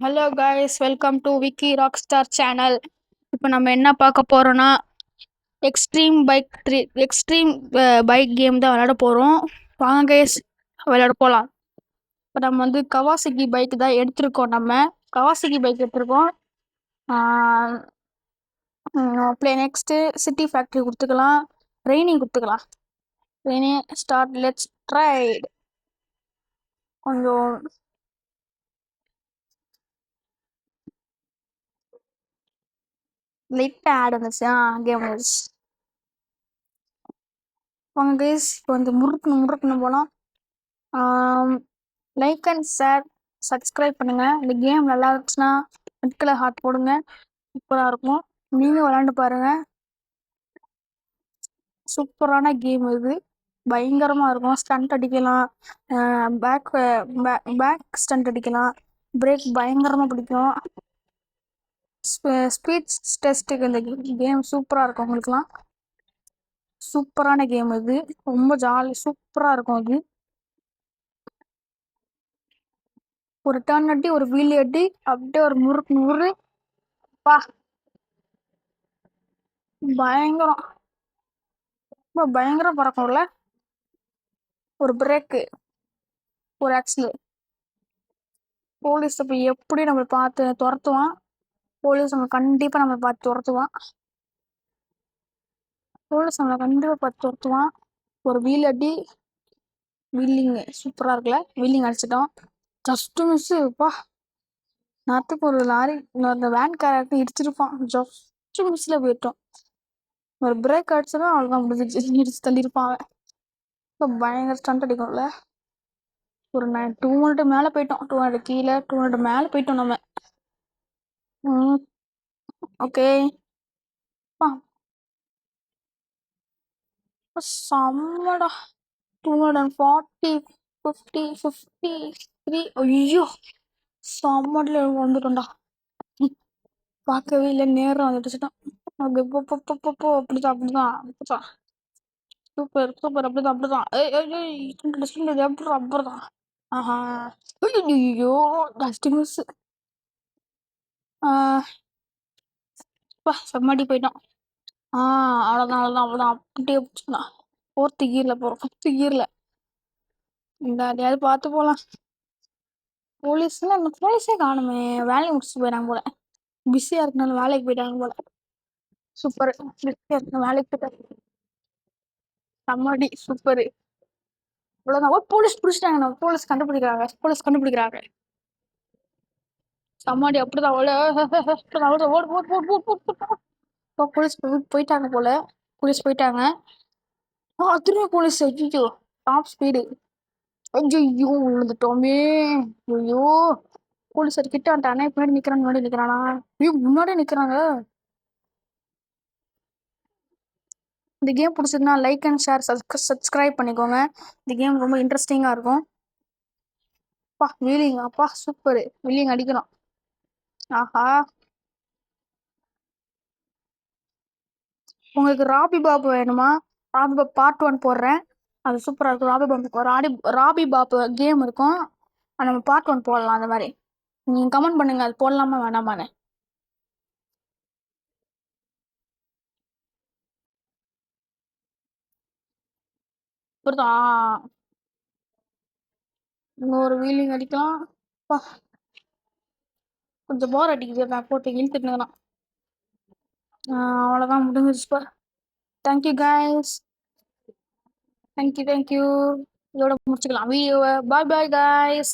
Hello guys, welcome to Vicky rock star channel. இப்போ நம்ம என்ன பார்க்க போகிறோன்னா எக்ஸ்ட்ரீம் பைக் கேம் தான் விளையாட போகிறோம். வாங்க கைஸ், விளையாட போகலாம். இப்போ நம்ம கவாசகி பைக் தான் எடுத்திருக்கோம். கவாசகி பைக் எடுத்திருக்கோம். ப்ளே நெக்ஸ்ட்டு சிட்டி ஃபேக்ட்ரி கொடுத்துக்கலாம், ரெய்னிங் கொடுத்துக்கலாம். Raining start, let's try it. கொஞ்சம் லைட்டாக ஆட் வந்துச்சு. கேம் வந்துச்சு. வாங்க கைஸ், இப்போ முறுக்குன்னு போகலாம். லைக் அண்ட் ஷேர், சப்ஸ்கிரைப் பண்ணுங்க. இந்த கேம் நல்லா இருந்துச்சுன்னா ரெட் கலர் ஹார்ட் போடுங்க. சூப்பராக இருக்கும். நீங்களும் விளாண்டு பாருங்க. சூப்பரான கேம் இது. பயங்கரமாக இருக்கும். ஸ்டண்ட் அடிக்கலாம், பேக் பேக் ஸ்டண்ட் அடிக்கலாம், பிரேக் பயங்கரமாக பிடிக்கும். ஸ்பீச் டெஸ்ட்டுக்கு இந்த கேம் சூப்பராக இருக்கும். உங்களுக்குலாம் சூப்பரான கேம் இது. ரொம்ப ஜாலி, சூப்பராக இருக்கும். அது ஒரு டர்ன் அடி, ஒரு வீல் அடி, அப்படியே ஒரு முறு பா, பயங்கரம். ரொம்ப பயங்கரம் பறக்கும்ல. ஒரு பிரேக்கு, ஒரு ஆக்சில். போலீஸ் இப்போ எப்படி நம்ம பார்த்து துரத்துவான். போலீஸ் நம்ம கண்டிப்பாக நம்ம பார்த்து துரத்துவான். போலீஸ் நம்மளை கண்டிப்பாக பார்த்து துரத்துவான். ஒரு வீல் அடி, வீல்லிங்கு சூப்பராக இருக்குல்ல. வீல்லிங் அடிச்சிட்டோம். ஜஸ்ட்டு மிஸ்ஸுப்பா. நேரத்துக்கு ஒரு லாரி அந்த வேன் கேரக்டர் இடிச்சிருப்பான். ஜஸ்ட்டு மிஸ்ஸில் போயிட்டோம். ஒரு பிரேக் அடிச்சதும் அவ்வளோதான், முடிஞ்சிச்சு. இடிச்சு தள்ளியிருப்பான் அவன். இப்போ பயங்கர ஸ்டண்ட் அடிக்கும்ல. ஒரு 200 மேலே போயிட்டோம். 200 கீழே, 200 மேலே போயிட்டோம் நம்ம. ஓகே. செம்மடா. 240, 50, 53. ஐயோ, செம்மடில் வந்துட்டோம்டா. பார்க்கவே இல்லை, நேரம் வந்துடுச்சுட்டான். ஓகே, அப்படிதான். சூப்பர் அப்படிதான். அப்படிதான். ஆஹா, ஐயோ, ஜஸ்ட் மிஸ். செம்மடி போயிட்டான். அவ்வளோதான். அப்படியே பிடிச்சிக்கலாம். 4th கியரில் போகிறோம், 5th கியரில். இந்த அதையாவது பார்த்து போகலாம். போலீஸே காணுமே. வேலையை முடிச்சுட்டு போயிட்டாங்க போல. பிஸியாக இருக்கனால வேலைக்கு போயிட்டாங்க போல. சூப்பர். பிஸியாக இருக்கணும், வேலைக்கு போயிட்டாங்க. செம்மடி, சூப்பர். அவ்வளோதான். போலீஸ் பிடிச்சிட்டாங்க. போலீஸ் கண்டுபிடிக்கிறாங்க. செம்மடி, அப்படிதான். போலீஸ் போயிட்டாங்க போல. போலீஸ் போயிட்டாங்க. திரும்ப போலீஸ். ஐயோ, டாப் ஸ்பீடு. ஐயோ, விழுந்துட்டோமே. ஐயோ, போலீஸ் கிட்ட வந்துட்டானே. முன்னாடி நிக்கிறானா? ஐயோ, முன்னாடியே நிக்கிறாங்க. இந்த கேம் பிடிச்சதுன்னா லைக் அண்ட் ஷேர், சப்ஸ்கிரைப் பண்ணிக்கோங்க. இந்த கேம் ரொம்ப இன்ட்ரெஸ்டிங்காக இருக்கும். Wheeling, super. வீலிங் அடிக்கிறோம். ஆஹா, உங்களுக்கு ராபி பாபு வேணுமா? ராபி பாபு பார்ட் 1 போடுறேன். அது சூப்பராக இருக்கும். ராபி பாபு கேம் இருக்கும். நம்ம பார்ட் 1 போடலாம். அந்த மாதிரி நீங்கள் கமெண்ட் பண்ணுங்க, அது போடலாமா வேணாமான்னு. இப்படிதான் இன்னொரு வீலிங் அடிக்கலாம். கொஞ்சம் போர் அடிக்குது, நான் போட்டு இழுத்துட்டுனா. அவ்வளோதான், முடிஞ்சிருச்சுப்பா. Thank you guys. தேங்க்யூ. இதோட முடிச்சுக்கலாம் வீடியோவை. Bye guys.